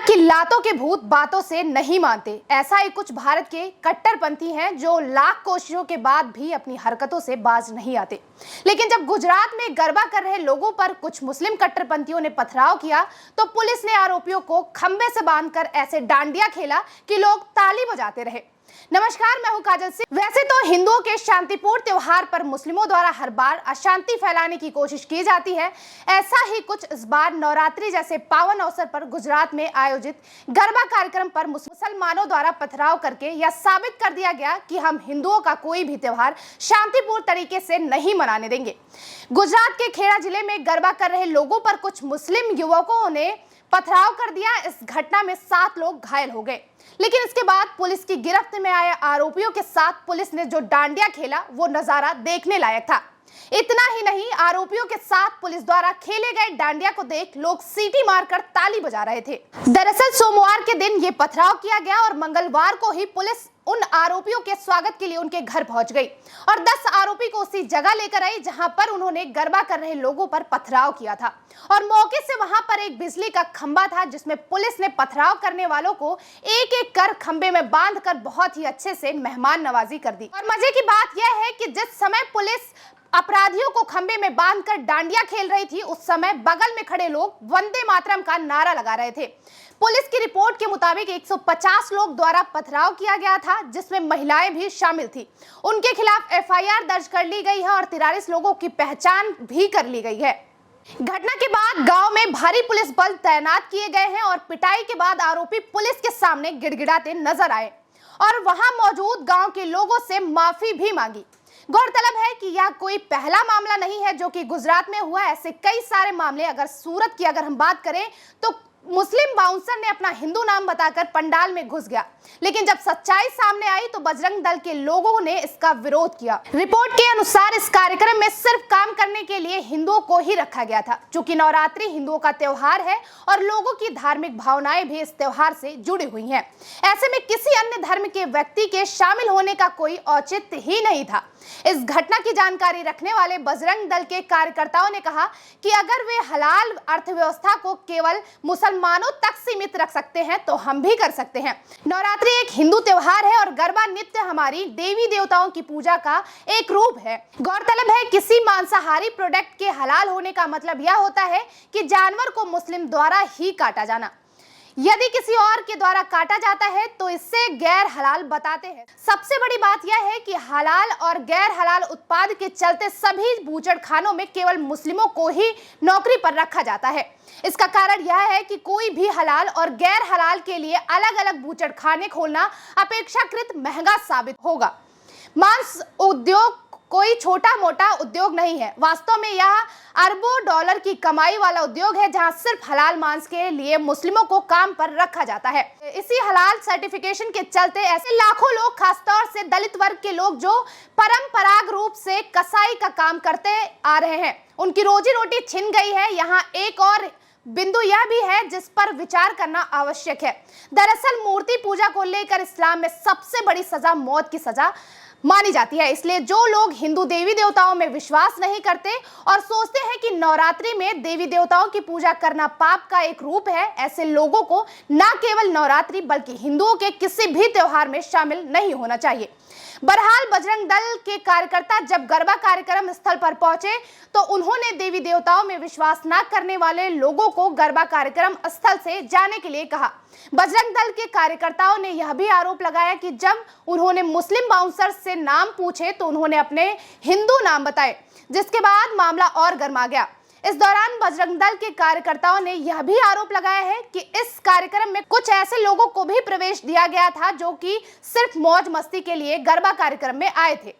कि लातों के भूत बातों से नहीं मानते। ऐसा ही कुछ भारत के कट्टरपंथी हैं जो लाख कोशिशों के बाद भी अपनी हरकतों से बाज नहीं आते। लेकिन जब गुजरात में गरबा कर रहे लोगों पर कुछ मुस्लिम कट्टरपंथियों ने पथराव किया तो पुलिस ने आरोपियों को खंबे से बांधकर ऐसे डांडिया खेला कि लोग ताली बजाते रहे। नमस्कार, मैं हूं काजल सिंह। वैसे तो हिंदुओं के शांतिपूर्ण त्योहार पर मुस्लिमों द्वारा हर बार अशांति फैलाने की कोशिश की जाती है। ऐसा ही कुछ इस बार नवरात्रि जैसे पावन अवसर पर गुजरात में आयोजित गरबा कार्यक्रम पर मुसलमानों द्वारा पथराव करके यह साबित कर दिया गया कि हम हिंदुओं का कोई भी त्योहार शांतिपूर्ण तरीके से नहीं मनाने देंगे। गुजरात के खेड़ा जिले में गरबा कर रहे लोगों पर कुछ मुस्लिम युवकों ने पथराव कर दिया। इस घटना में 7 लोग घायल हो गए, लेकिन इसके बाद पुलिस की गिरफ्त में आए आरोपियों के साथ पुलिस ने जो डांडिया खेला वो नजारा देखने लायक था। इतना ही नहीं, आरोपियों के साथ पुलिस द्वारा खेले गए डांडिया को देख लोग सीटी मारकर ताली बजा रहे थे। दरअसल सोमवार के दिन ये पथराव किया गया और मंगलवार को ही पुलिस उन आरोपियों के स्वागत के लिए उनके घर पहुंच गई और 10 आरोपी को उसी जगह लेकर आई जहां पर उन्होंने गरबा कर रहे लोगों पर पथराव किया था। और मौके से वहां पर एक बिजली का खंबा था जिसमें पुलिस ने पथराव करने वालों को एक एक कर खंबे में बांधकर बहुत ही अच्छे से मेहमान नवाजी कर दी। और मजे की बात यह है कि जिस समय पुलिस अपराधियों को खंबे में बांधकर डांडिया खेल रही थी उस समय बगल में खड़े लोग वंदे मातरम का नारा लगा रहे थे। पुलिस की रिपोर्ट के मुताबिक 150 लोग द्वारा पथराव किया गया था जिसमें महिलाएं भी शामिल थी। उनके खिलाफ एफआईआर दर्ज कर ली गई है और 43 लोगों की पहचान भी कर ली गई है। घटना के बाद गांव में भारी पुलिस बल तैनात किए गए हैं और पिटाई के बाद आरोपी पुलिस के सामने गिड़गिड़ाते नजर आए और वहां मौजूद गांव के लोगों से माफी भी मांगी। गौरतलब है कि यह कोई पहला मामला नहीं है जो कि गुजरात में हुआ। ऐसे कई सारे मामले, अगर सूरत की हम बात करें तो मुस्लिम बाउंसर ने अपना हिंदू नाम बताकर पंडाल में घुस गया, लेकिन जब सच्चाई सामने आई तो बजरंग दल के लोगों ने इसका विरोध किया। रिपोर्ट के अनुसार इस कार्यक्रम में सिर्फ काम करने के लिए हिंदुओं को ही रखा गया था, क्योंकि नवरात्रि हिंदुओं का त्योहार है और लोगों की धार्मिक भावनाएं भी इस त्योहार से जुड़ी हुई हैं। ऐसे में किसी अन्य धर्म के व्यक्ति के शामिल होने का कोई औचित्य ही नहीं था। इस घटना की जानकारी रखने वाले बजरंग दल के कार्यकर्ताओं ने कहा कि अगर वे हलाल अर्थव्यवस्था को केवल मुसलमानों तक सीमित रख सकते हैं तो हम भी कर सकते हैं। नवरात्रि एक हिंदू त्योहार है और गरबा नित्य हमारी देवी देवताओं की पूजा का एक रूप है। गौरतलब है किसी मांसाहारी प्रोडक्ट के हलाल होने का मतलब यह होता है कि जानवर को मुस्लिम द्वारा ही काटा जाना। यदि किसी और के द्वारा काटा जाता है तो इससे गैर हलाल बताते हैं। सबसे बड़ी बात यह है कि हलाल और गैर हलाल उत्पाद के चलते सभी बूचड़ खानों में केवल मुस्लिमों को ही नौकरी पर रखा जाता है। इसका कारण यह है कि कोई भी हलाल और गैर हलाल के लिए अलग अलग बूचड़ खाने खोलना अपेक्षाकृत महंगा साबित होगा। मांस उद्योग कोई छोटा मोटा उद्योग नहीं है। वास्तव में यह अरबों डॉलर की कमाई वाला उद्योग है जहां सिर्फ हलाल मांस के लिए मुस्लिमों को काम पर रखा जाता है। इसी हलाल सर्टिफिकेशन के चलते ऐसे लाखों लोग, खासतौर से दलित वर्ग के लोग जो परंपरागत रूप से कसाई का काम करते आ रहे हैं, उनकी रोजी रोटी छिन गई है। यहाँ एक और बिंदु यह भी है जिस पर विचार करना आवश्यक है। दरअसल मूर्ति पूजा को लेकर इस्लाम में सबसे बड़ी सजा मौत की सजा मानी जाती है। इसलिए जो लोग हिंदू देवी देवताओं में विश्वास नहीं करते और सोचते हैं कि नवरात्रि में देवी देवताओं की पूजा करना पाप का एक रूप है, ऐसे लोगों को न केवल नवरात्रि बल्कि हिंदुओं के किसी भी त्योहार में शामिल नहीं होना चाहिए। बहरहाल बजरंग दल के कार्यकर्ता जब गरबा कार्यक्रम स्थल पर पहुंचे तो उन्होंने देवी देवताओं में विश्वास न करने वाले लोगों को गरबा कार्यक्रम स्थल से जाने के लिए कहा। बजरंग दल के कार्यकर्ताओं ने यह भी आरोप लगाया कि जब उन्होंने मुस्लिम बाउंसर से नाम पूछे तो उन्होंने अपने हिंदू नाम बताए, जिसके बाद मामला और गर्मा गया। इस दौरान बजरंग दल के कार्यकर्ताओं ने यह भी आरोप लगाया है कि इस कार्यक्रम में कुछ ऐसे लोगों को भी प्रवेश दिया गया था जो कि सिर्फ मौज मस्ती के लिए गरबा कार्यक्रम में आए थे।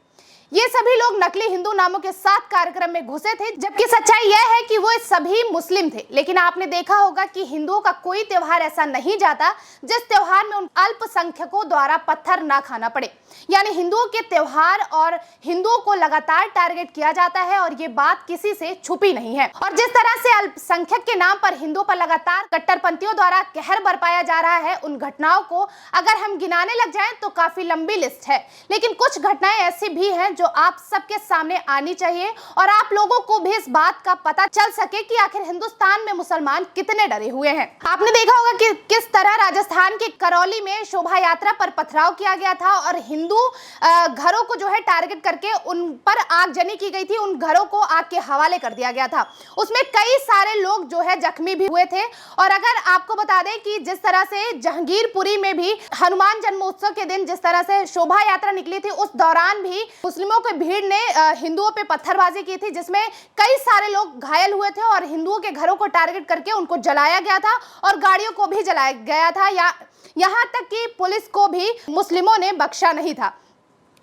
ये सभी लोग नकली हिंदू नामों के साथ कार्यक्रम में घुसे थे, जबकि सच्चाई यह है कि वो सभी मुस्लिम थे। लेकिन आपने देखा होगा कि हिंदुओं का कोई त्योहार ऐसा नहीं जाता जिस त्योहार में उन अल्पसंख्यकों द्वारा पत्थर ना खाना पड़े। यानी हिंदुओं के त्योहार और हिंदुओं को लगातार टारगेट किया जाता है और ये बात किसी से छुपी नहीं है। और जिस तरह से अल्पसंख्यक के नाम पर हिंदुओं पर लगातार कट्टरपंथियों द्वारा कहर बरपाया जा रहा है, उन घटनाओं को अगर हम गिनाने लग जाएं तो काफी लंबी लिस्ट है। लेकिन कुछ घटनाएं ऐसी भी हैं जो आप सबके सामने आनी चाहिए और आप लोगों को भी इस बात का पता चल सके कि आखिर हिंदुस्तान में मुसलमान कितने डरे हुए हैं। आपने देखा होगा कि किस तरह राजस्थान के करौली में शोभा यात्रा पर पथराव किया गया था और हिंदू घरों को जो है टारगेट करके उन पर आगजनी की गई थी, उन घरों को आग के हवाले कर दिया गया था। उसमें कई सारे लोग जो है जख्मी भी हुए थे। और अगर आपको बता दें कि जिस तरह से जहांगीरपुरी में भी हनुमान जन्मोत्सव के दिन जिस तरह से शोभा यात्रा निकली थी, उस दौरान भी मुस्लिमों की भीड़ ने हिंदुओं पे पत्थरबाजी की थी, जिसमें कई सारे लोग घायल हुए थे और हिंदुओं के घरों को टारगेट करके उनको जलाया गया था और गाड़ियों को भी जलाया गया था, या यहाँ तक कि पुलिस को भी मुस्लिमों ने बख्शा नहीं था।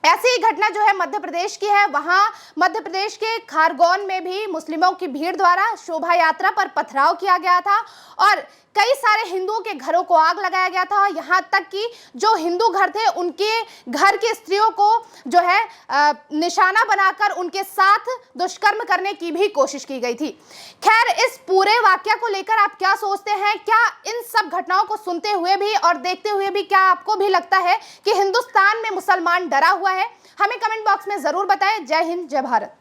ऐसी ही घटना जो है मध्य प्रदेश की है। वहां मध्य प्रदेश के खारगोन में भी मुस्लिमों की भीड़ द्वारा शोभा यात्रा पर पथराव किया गया था और कई सारे हिंदुओं के घरों को आग लगाया गया था। यहाँ तक कि जो हिंदू घर थे उनके घर की स्त्रियों को जो है निशाना बनाकर उनके साथ दुष्कर्म करने की भी कोशिश की गई थी। खैर, इस पूरे वाकया को लेकर आप क्या सोचते हैं? क्या इन सब घटनाओं को सुनते हुए भी और देखते हुए भी क्या आपको भी लगता है कि हिंदुस्तान में मुसलमान डरा हुआ है? हमें कमेंट बॉक्स में जरूर बताएं। जय हिंद, जय भारत।